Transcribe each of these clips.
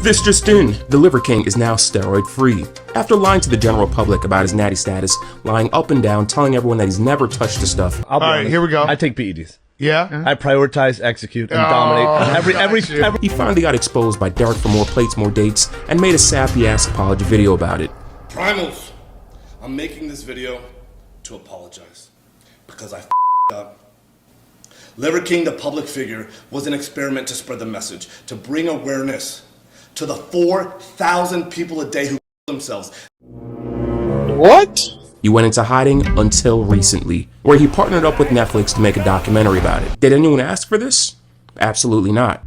This just in, the Liver King is now steroid free. After lying to the general public about his natty status, lying up and down, telling everyone that he's never touched the stuff. All right, here we go. I take PEDs. Yeah? I prioritize, execute, and dominate every. He finally got exposed by Derek for more plates, more dates, and made a sappy ass apology video about it. Primals, I'm making this video to apologize because I f***ed up. Liver King, the public figure, was an experiment to spread the message, to bring awareness to the 4,000 people a day who themselves. What? He went into hiding until recently, where he partnered up with Netflix to make a documentary about it. Did anyone ask for this? Absolutely not.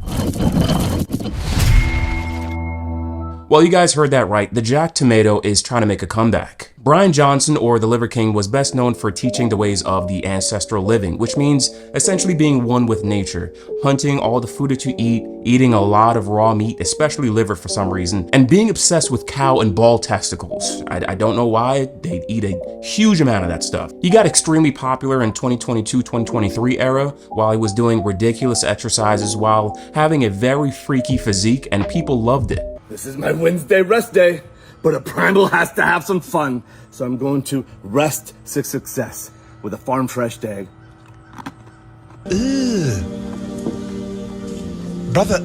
Well, you guys heard that right. The Jack Tomato is trying to make a comeback. Brian Johnson, or the Liver King, was best known for teaching the ways of the ancestral living, which means essentially being one with nature, hunting all the food that you eat, eating a lot of raw meat, especially liver for some reason, and being obsessed with cow and bull testicles. I don't know why, they eat a huge amount of that stuff. He got extremely popular in 2022-2023 era while he was doing ridiculous exercises while having a very freaky physique, and people loved it. This is my Wednesday rest day, but a primal has to have some fun, so I'm going to rest to success with a farm fresh day. Brother,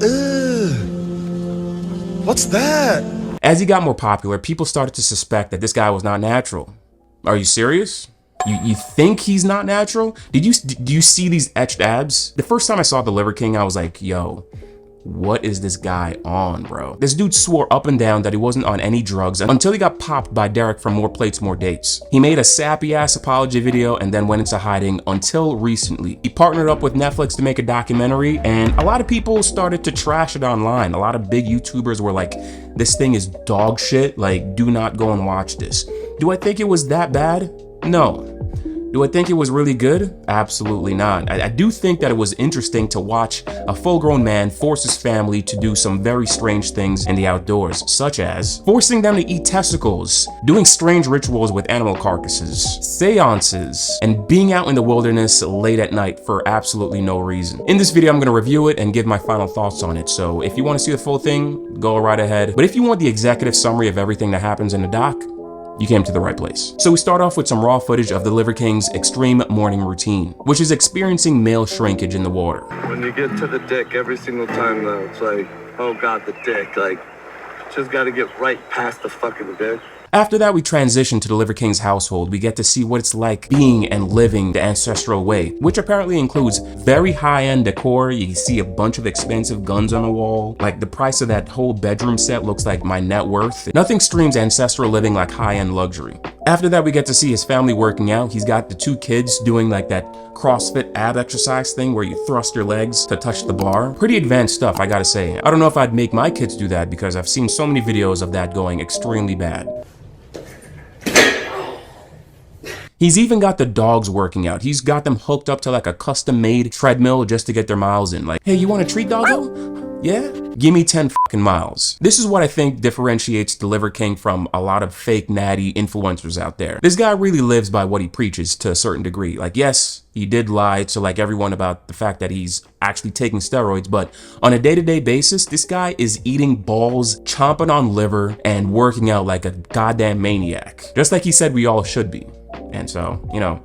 what's that? As he got more popular, people started to suspect that this guy was not natural. Are you serious? You think he's not natural? Do you see these etched abs? The first time I saw the Liver King, I was like, yo, what is this guy on, bro? This dude swore up and down that he wasn't on any drugs until he got popped by Derek for more plates, more dates. He made a sappy ass apology video and then went into hiding until recently. He partnered up with Netflix to make a documentary, and a lot of people started to trash it online. A lot of big YouTubers were like, this thing is dog shit, like, do not go and watch this. Do I think it was that bad? No. Do I think it was really good? Absolutely not. I do think that it was interesting to watch a full-grown man force his family to do some very strange things in the outdoors, such as forcing them to eat testicles, doing strange rituals with animal carcasses, seances, and being out in the wilderness late at night for absolutely no reason. In this video, I'm going to review it and give my final thoughts on it, so if you want to see the full thing, go right ahead. But if you want the executive summary of everything that happens in the doc, you came to the right place. So we start off with some raw footage of the Liver King's extreme morning routine, which is experiencing male shrinkage in the water. When you get to the dick every single time though, it's like, oh God, the dick, like, just gotta get right past the fucking dick. After that, we transition to the Liver King's household. We get to see what it's like being and living the ancestral way, which apparently includes very high-end decor. You see a bunch of expensive guns on the wall. Like, the price of that whole bedroom set looks like my net worth. Nothing screams ancestral living like high-end luxury. After that, we get to see his family working out. He's got the 2 kids doing like that CrossFit ab exercise thing where you thrust your legs to touch the bar. Pretty advanced stuff, I gotta say. I don't know if I'd make my kids do that because I've seen so many videos of that going extremely bad. He's even got the dogs working out. He's got them hooked up to like a custom-made treadmill just to get their miles in. Like, hey, you want a treat, doggo? Yeah? Give me 10 fucking miles. This is what I think differentiates the Liver King from a lot of fake natty influencers out there. This guy really lives by what he preaches to a certain degree. Like, yes, he did lie to like everyone about the fact that he's actually taking steroids, but on a day-to-day basis, this guy is eating balls, chomping on liver, and working out like a goddamn maniac. Just like he said we all should be. And so, you know,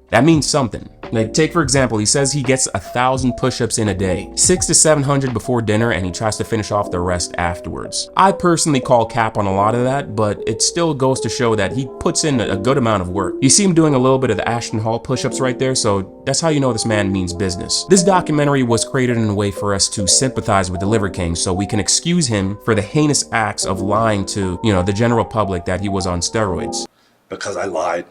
that means something. Like, take for example, he says he gets 1,000 push-ups in a day, 600 to 700 before dinner, and he tries to finish off the rest afterwards. I personally call cap on a lot of that, but it still goes to show that he puts in a good amount of work. You see him doing a little bit of the Ashton Hall push-ups right there, so that's how you know this man means business. This documentary was created in a way for us to sympathize with the Liver King, so we can excuse him for the heinous acts of lying to, you know, the general public that he was on steroids. Because I lied,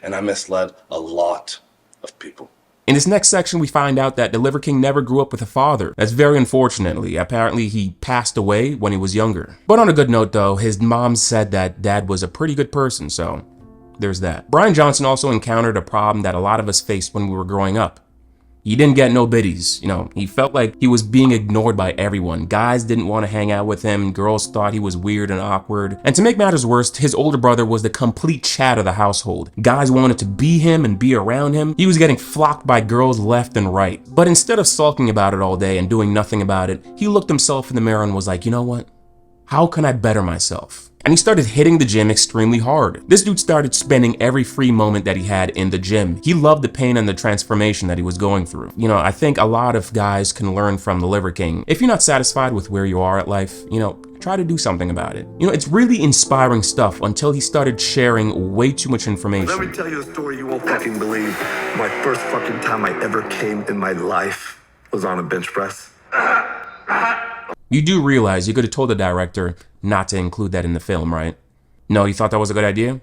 and I misled a lot of people. In this next section, we find out that the Liver King never grew up with a father. That's very unfortunately. Apparently, he passed away when he was younger. But on a good note though, his mom said that dad was a pretty good person, so there's that. Brian Johnson also encountered a problem that a lot of us faced when we were growing up. He didn't get no biddies. You know, he felt like he was being ignored by everyone. Guys didn't want to hang out with him. Girls thought he was weird and awkward. And to make matters worse, his older brother was the complete chat of the household. Guys wanted to be him and be around him. He was getting flocked by girls left and right. But instead of sulking about it all day and doing nothing about it, he looked himself in the mirror and was like, you know what? How can I better myself? And he started hitting the gym extremely hard. This dude started spending every free moment that he had in the gym. He loved the pain and the transformation that he was going through. You know, I think a lot of guys can learn from the Liver King. If you're not satisfied with where you are at life, you know, try to do something about it. You know, it's really inspiring stuff until he started sharing way too much information. Let me tell you a story you won't fucking believe. My first fucking time I ever came in my life was on a bench press. You do realize you could have told the director not to include that in the film, right? No, you thought that was a good idea?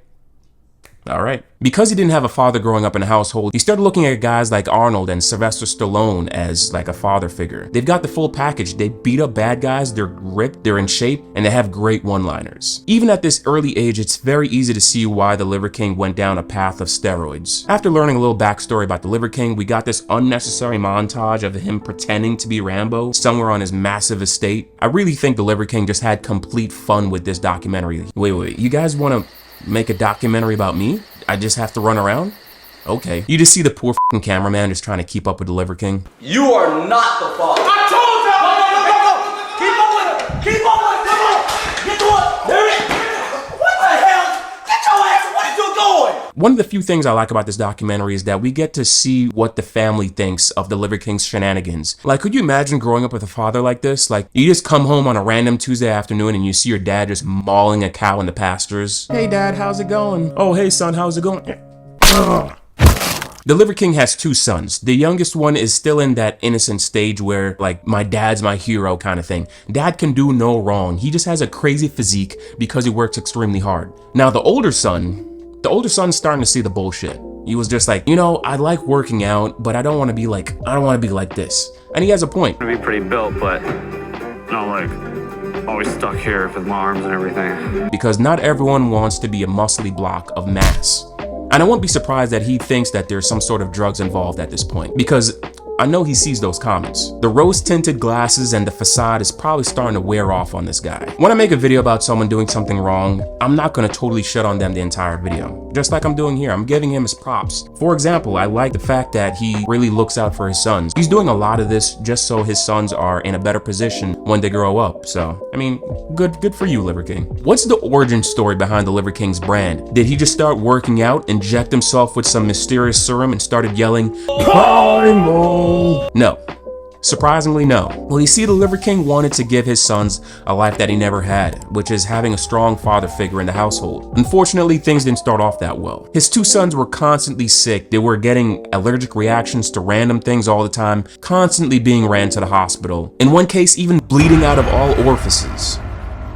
All right. Because he didn't have a father growing up in a household, he started looking at guys like Arnold and Sylvester Stallone as like a father figure. They've got the full package. They beat up bad guys, they're ripped, they're in shape, and they have great one-liners. Even at this early age, it's very easy to see why the Liver King went down a path of steroids. After learning a little backstory about the Liver King, we got this unnecessary montage of him pretending to be Rambo somewhere on his massive estate. I really think the Liver King just had complete fun with this documentary. Wait, you guys want to make a documentary about me? I just have to run around? Okay. You just see the poor fucking cameraman just trying to keep up with the Liver King. You are not the father. I told you! Go! Keep up with it! Keep up with it! Come on! Get to it! There it is! What the hell? Get your ass! What are you doing? One of the few things I like about this documentary is that we get to see what the family thinks of the Liver King's shenanigans. Like, could you imagine growing up with a father like this? Like, you just come home on a random Tuesday afternoon and you see your dad just mauling a cow in the pastures. Hey dad, how's it going? Oh, hey son, how's it going? The Liver King has two sons. The youngest one is still in that innocent stage where, like, my dad's my hero kind of thing. Dad can do no wrong. He just has a crazy physique because he works extremely hard. Now, the older son's starting to see the bullshit. He was just like, you know, I like working out, but I don't want to be like this. And he has a point. To be pretty built, but not like always stuck here with my arms and everything. Because not everyone wants to be a muscly block of mass. And I won't be surprised that he thinks that there's some sort of drugs involved at this point, because I know he sees those comments. The rose-tinted glasses and the facade is probably starting to wear off on this guy. When I make a video about someone doing something wrong, I'm not gonna totally shit on them the entire video. Just like I'm doing here, I'm giving him his props. For example, I like the fact that he really looks out for his sons. He's doing a lot of this just so his sons are in a better position when they grow up. So, I mean, good for you, Liver King. What's the origin story behind the Liver King's brand? Did he just start working out, inject himself with some mysterious serum, and started yelling, "Primal"? No. Surprisingly, no. Well, you see, the Liver King wanted to give his sons a life that he never had, which is having a strong father figure in the household. Unfortunately, things didn't start off that well. His two sons were constantly sick. They were getting allergic reactions to random things all the time, constantly being ran to the hospital. In one case, even bleeding out of all orifices.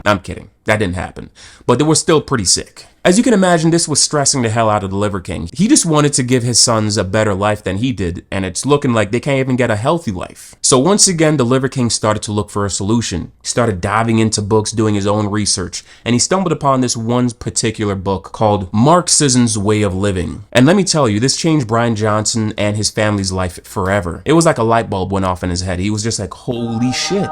I'm kidding. That didn't happen. But they were still pretty sick. As you can imagine, this was stressing the hell out of the Liver King. He just wanted to give his sons a better life than he did, and it's looking like they can't even get a healthy life. So once again, the Liver King started to look for a solution. He started diving into books, doing his own research, and he stumbled upon this one particular book called Marxism's Way of Living. And let me tell you, this changed Brian Johnson and his family's life forever. It was like a light bulb went off in his head. He was just like, holy shit,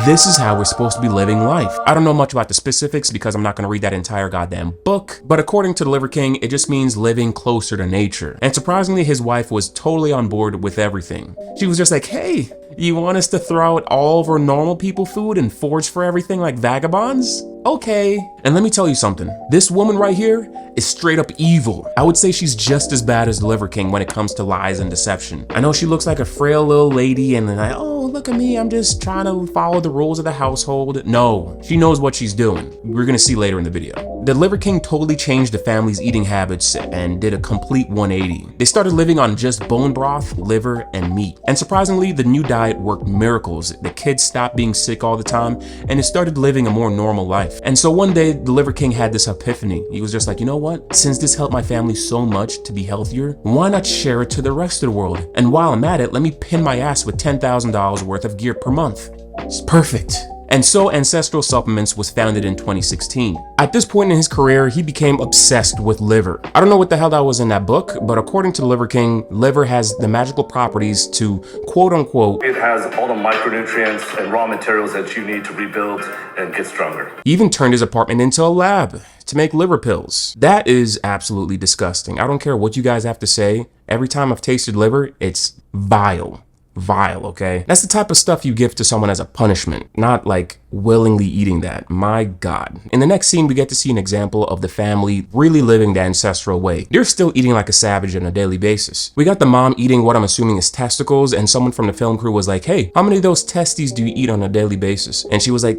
this is how we're supposed to be living life. I don't know much about the specifics because I'm not going to read that entire goddamn book. But according to the Liver King, it just means living closer to nature. And surprisingly, his wife was totally on board with everything. She was just like, hey, you want us to throw out all of our normal people food and forage for everything like vagabonds? Okay. And let me tell you something. This woman right here is straight up evil. I would say she's just as bad as the Liver King when it comes to lies and deception. I know she looks like a frail little lady and then like, oh, look at me, I'm just trying to follow the rules of the household. No, she knows what she's doing. We're gonna see later in the video. The Liver King totally changed the family's eating habits and did a complete 180. They started living on just bone broth, liver, and meat. And surprisingly, the new diet worked miracles. The kids stopped being sick all the time and they started living a more normal life. And so one day, the Liver King had this epiphany. He was just like, you know what? Since this helped my family so much to be healthier, why not share it to the rest of the world? And while I'm at it, let me pin my ass with $10,000 worth of gear per month. It's perfect. And so Ancestral Supplements was founded in 2016. At this point in his career, he became obsessed with liver. I don't know what the hell that was in that book, but according to the Liver King, liver has the magical properties to quote unquote, It has all the micronutrients and raw materials that you need to rebuild and get stronger. he even turned his apartment into a lab to make liver pills. That is absolutely disgusting. I don't care what you guys have to say. Every time I've tasted liver, it's vile. Vile, okay? That's the type of stuff you give to someone as a punishment, not like willingly eating that. My God. In the next scene, we get to see an example of the family really living the ancestral way. They're still eating like a savage on a daily basis. We got the mom eating what I'm assuming is testicles, and someone from the film crew was like, hey, how many of those testes do you eat on a daily basis? And she was like,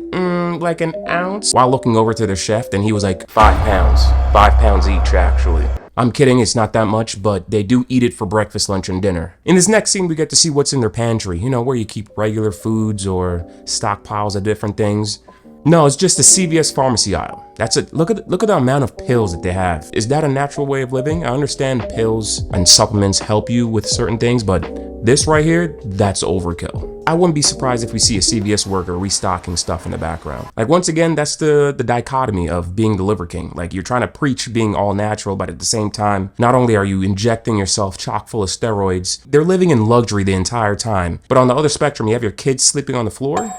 like an ounce? While looking over to the chef, and he was like, 5 pounds. 5 pounds each, actually. I'm kidding, it's not that much, but they do eat it for breakfast, lunch, and dinner. In this next scene, we get to see what's in their pantry, you know, where you keep regular foods or stockpiles of different things. No, it's just a CVS pharmacy aisle. That's it. Look at the amount of pills that they have. Is that a natural way of living? I understand pills and supplements help you with certain things, but this right here, that's overkill. I wouldn't be surprised if we see a CVS worker restocking stuff in the background. Like, once again, that's the dichotomy of being the Liver King. Like, you're trying to preach being all natural, but at the same time, not only are you injecting yourself chock full of steroids, they're living in luxury the entire time. But on the other spectrum, you have your kids sleeping on the floor?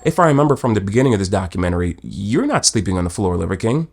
If I remember from the beginning of this documentary, you're not sleeping on the floor, Liver King.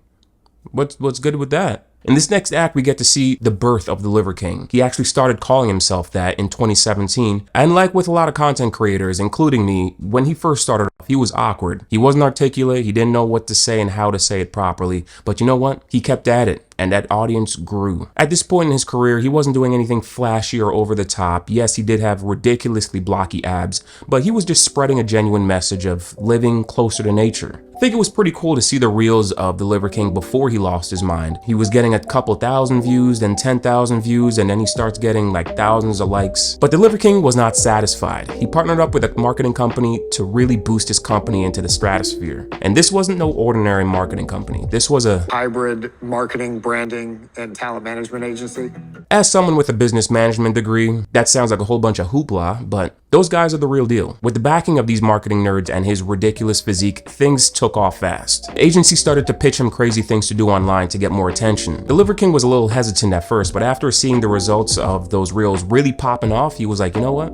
What's good with that? In this next act, we get to see the birth of the Liver King. He actually started calling himself that in 2017. And like with a lot of content creators, including me, when he first started off, he was awkward. He wasn't articulate. He didn't know what to say and how to say it properly. But you know what? He kept at it. And that audience grew. At this point in his career, he wasn't doing anything flashy or over the top. Yes, he did have ridiculously blocky abs, but he was just spreading a genuine message of living closer to nature. I think it was pretty cool to see the reels of the Liver King before he lost his mind. He was getting a couple thousand views, then 10,000 views, and then he starts getting like thousands of likes. But the Liver King was not satisfied. He partnered up with a marketing company to really boost his company into the stratosphere. And this wasn't no ordinary marketing company. This was a hybrid marketing, branding, and talent management agency. As someone with a business management degree, that sounds like a whole bunch of hoopla, but those guys are the real deal. With the backing of these marketing nerds and his ridiculous physique, things took off fast. The agency started to pitch him crazy things to do online to get more attention. The Liver King was a little hesitant at first, but after seeing the results of those reels really popping off, he was like, you know what?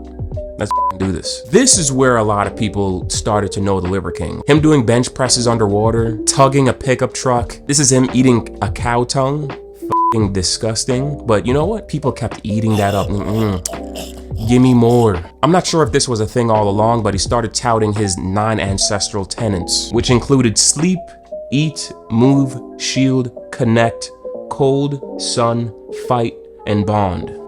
Let's do this. This is where a lot of people started to know the Liver King. Him doing bench presses underwater, tugging a pickup truck. This is him eating a cow tongue. F***ing disgusting. But you know what? People kept eating that up. Give me more. I'm not sure if this was a thing all along, but he started touting his 9 ancestral tenets, which included sleep, eat, move, shield, connect, cold, sun, fight, and bond.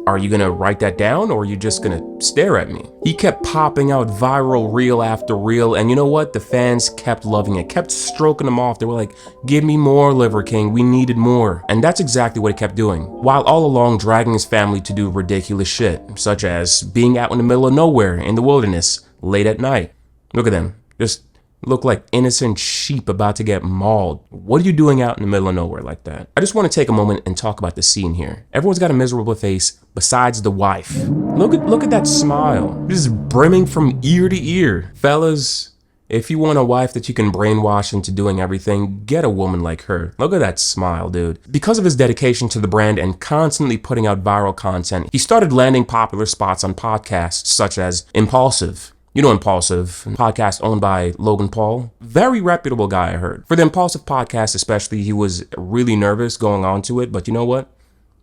Are you gonna write that down, or are you just gonna stare at me? He kept popping out viral reel after reel, and you know what? The fans kept loving it, kept stroking him off. They were like, give me more, Liver King, we needed more. And that's exactly what he kept doing, while all along dragging his family to do ridiculous shit, such as being out in the middle of nowhere in the wilderness late at night. Look at them, just look like innocent sheep about to get mauled. What are you doing out in the middle of nowhere like that? I just want to take a moment and talk about the scene here. Everyone's got a miserable face besides the wife. Look at that smile. Just brimming from ear to ear. Fellas, if you want a wife that you can brainwash into doing everything, get a woman like her. Look at that smile, dude. Because of his dedication to the brand and constantly putting out viral content, he started landing popular spots on podcasts such as Impulsive. You know Impulsive, a podcast owned by Logan Paul. Very reputable guy, I heard. For the Impulsive podcast especially, he was really nervous going on to it, but you know what?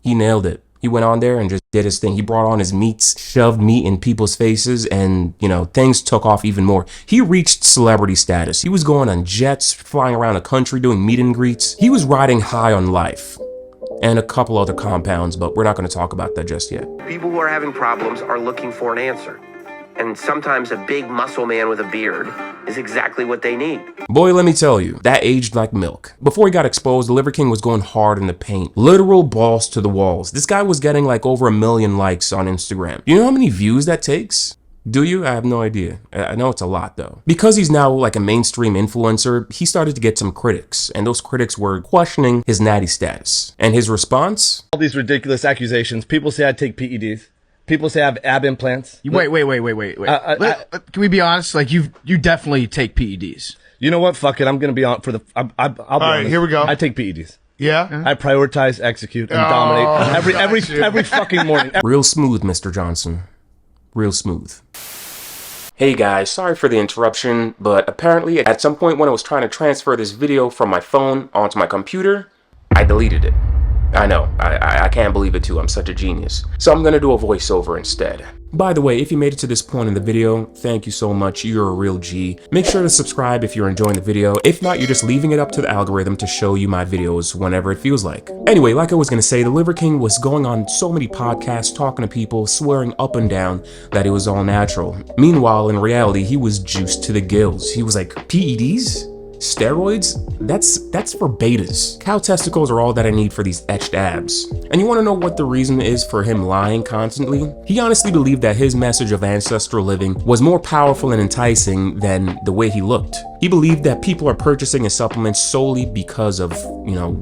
He nailed it. He went on there and just did his thing. He brought on his meats, shoved meat in people's faces, and, you know, things took off even more. He reached celebrity status. He was going on jets, flying around the country, doing meet and greets. He was riding high on life. And a couple other compounds, but we're not going to talk about that just yet. People who are having problems are looking for an answer. And sometimes a big muscle man with a beard is exactly what they need. Boy, let me tell you, that aged like milk. Before he got exposed, the Liver King was going hard in the paint. Literal balls to the walls. This guy was getting like over 1 million likes on Instagram. You know how many views that takes? Do you? I have no idea. I know it's a lot though. Because he's now like a mainstream influencer, he started to get some critics, and those critics were questioning his natty status. And his response? All these ridiculous accusations. People say I take PEDs. People say I have ab implants. Wait. Can we be honest? Like you definitely take PEDs. You know what? Fuck it. I'm gonna be on for the. I'll be honest. Here we go. I take PEDs. Yeah. I prioritize, execute, and dominate every fucking morning. Real smooth, Mr. Johnson. Real smooth. Hey guys, sorry for the interruption, but apparently at some point when I was trying to transfer this video from my phone onto my computer, I deleted it. I know, I can't believe it too, I'm such a genius. So I'm gonna do a voiceover instead. By the way, if you made it to this point in the video, thank you so much, you're a real G. Make sure to subscribe if you're enjoying the video. If not, you're just leaving it up to the algorithm to show you my videos whenever it feels like. Anyway, like I was gonna say, the Liver King was going on so many podcasts, talking to people, swearing up and down that it was all natural. Meanwhile, in reality, he was juiced to the gills. He was like, PEDs? Steroids? That's for betas. Cow testicles are all that I need for these etched abs. And you want to know what the reason is for him lying constantly? He honestly believed that his message of ancestral living was more powerful and enticing than the way he looked. He believed that people are purchasing his supplements solely because of,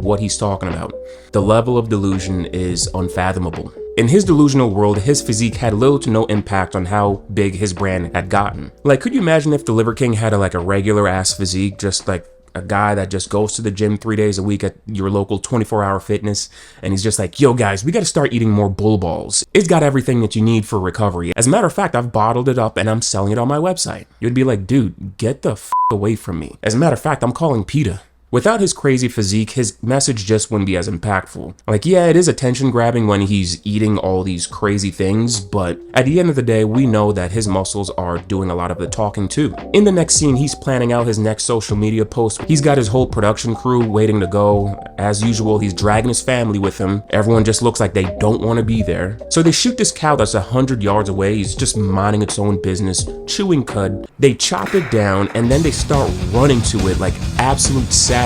what he's talking about. The level of delusion is unfathomable. In his delusional world, his physique had little to no impact on how big his brand had gotten. Like, could you imagine if the Liver King had a regular ass physique, just like a guy that just goes to the gym 3 days a week at your local 24-hour fitness, and he's just like, yo guys, we gotta start eating more bull balls. It's got everything that you need for recovery. As a matter of fact, I've bottled it up and I'm selling it on my website. You'd be like, dude, get the f away from me. As a matter of fact, I'm calling PETA. Without his crazy physique, his message just wouldn't be as impactful. Like, yeah, it is attention grabbing when he's eating all these crazy things, but at the end of the day, we know that his muscles are doing a lot of the talking too. In the next scene, he's planning out his next social media post. He's got his whole production crew waiting to go. As usual, he's dragging his family with him. Everyone just looks like they don't want to be there. So they shoot this cow that's 100 yards away. He's just minding its own business, chewing cud. They chop it down and then they start running to it like absolute savages.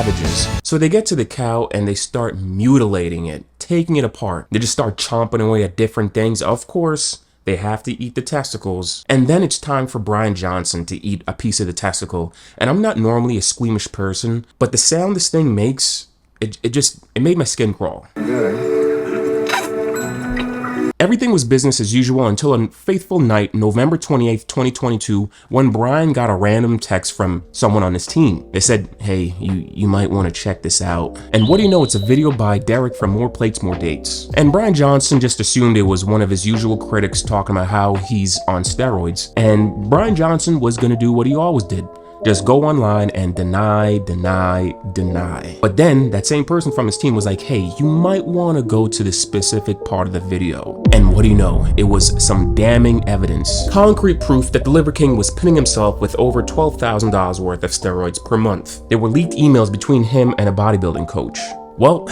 So they get to the cow and they start mutilating it, taking it apart. They just start chomping away at different things. Of course, they have to eat the testicles. And then it's time for Brian Johnson to eat a piece of the testicle. And I'm not normally a squeamish person, but the sound this thing makes, it made my skin crawl. Everything was business as usual until a fateful night, November 28th, 2022, when Brian got a random text from someone on his team. They said, hey, you might want to check this out. And what do you know, it's a video by Derek from More Plates, More Dates. And Brian Johnson just assumed it was one of his usual critics talking about how he's on steroids. And Brian Johnson was gonna do what he always did. Just go online and deny. But then that same person from his team was like, hey, you might want to go to this specific part of the video. And what do you know? It was some damning evidence. Concrete proof that the Liver King was pinning himself with over $12,000 worth of steroids per month. There were leaked emails between him and a bodybuilding coach. Well,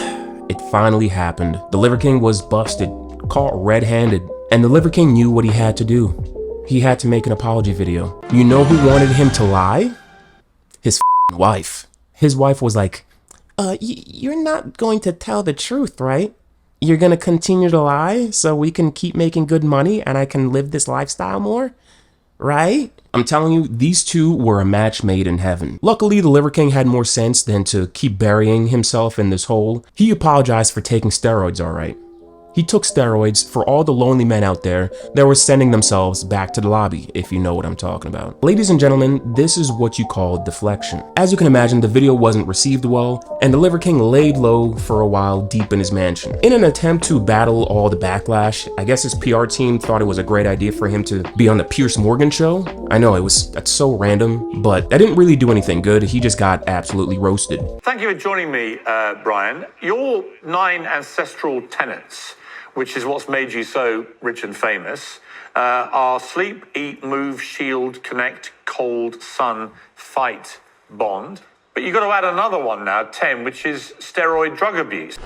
it finally happened. The Liver King was busted, caught red-handed, and the Liver King knew what he had to do. He had to make an apology video. You know who wanted him to lie? His wife. His wife was like, you're not going to tell the truth, right? You're gonna continue to lie so we can keep making good money and I can live this lifestyle more, right? I'm telling you, these two were a match made in heaven. Luckily, the Liver King had more sense than to keep burying himself in this hole. He apologized for taking steroids, all right. He took steroids for all the lonely men out there that were sending themselves back to the lobby, if you know what I'm talking about. Ladies and gentlemen, this is what you call deflection. As you can imagine, the video wasn't received well, and the Liver King laid low for a while deep in his mansion. In an attempt to battle all the backlash, I guess his PR team thought it was a great idea for him to be on the Piers Morgan show. I know, that's so random, but that didn't really do anything good. He just got absolutely roasted. Thank you for joining me, Brian. Your 9 ancestral tenets, which is what's made you so rich and famous, are sleep, eat, move, shield, connect, cold, sun, fight, bond. But you've got to add another one now, 10, which is steroid drug abuse.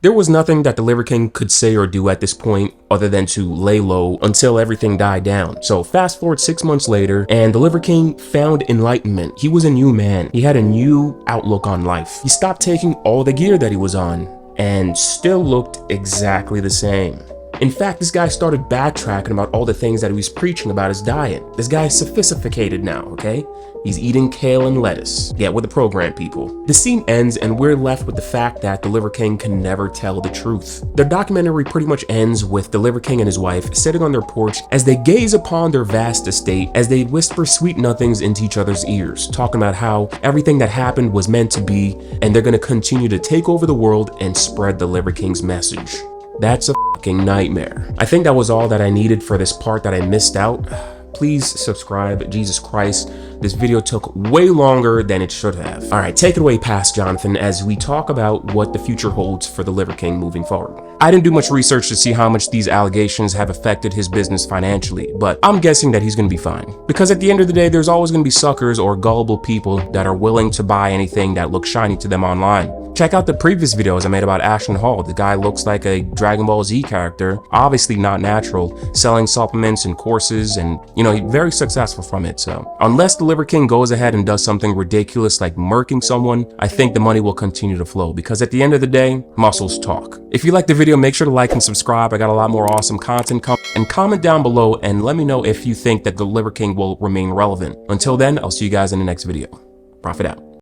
There was nothing that the Liver King could say or do at this point other than to lay low until everything died down. So fast forward 6 months later, and the Liver King found enlightenment. He was a new man. He had a new outlook on life. He stopped taking all the gear that he was on and still looked exactly the same. In fact, this guy started backtracking about all the things that he was preaching about his diet. This guy's sophisticated now, okay? He's eating kale and lettuce. Get with the program, people. The scene ends and we're left with the fact that the Liver King can never tell the truth. The documentary pretty much ends with the Liver King and his wife sitting on their porch as they gaze upon their vast estate as they whisper sweet nothings into each other's ears, talking about how everything that happened was meant to be and they're gonna continue to take over the world and spread the Liver King's message. That's a fucking nightmare. I think that was all that I needed for this part that I missed out. Please subscribe. Jesus Christ, this video took way longer than it should have. All right, take it away, Past Jonathan, as we talk about what the future holds for the Liver King moving forward. I didn't do much research to see how much these allegations have affected his business financially, but I'm guessing that he's gonna be fine. Because at the end of the day, there's always gonna be suckers or gullible people that are willing to buy anything that looks shiny to them online. Check out the previous videos I made about Ashton Hall. The guy looks like a Dragon Ball Z character, obviously not natural, selling supplements and courses, and he's very successful from it. So unless the Liver King goes ahead and does something ridiculous like murking someone, I think the money will continue to flow, because at the end of the day, muscles talk. If you liked the video, make sure to like and subscribe. I got a lot more awesome content coming, and comment down below and let me know if you think that the Liver King will remain relevant. Until then, I'll see you guys in the next video. Profit out.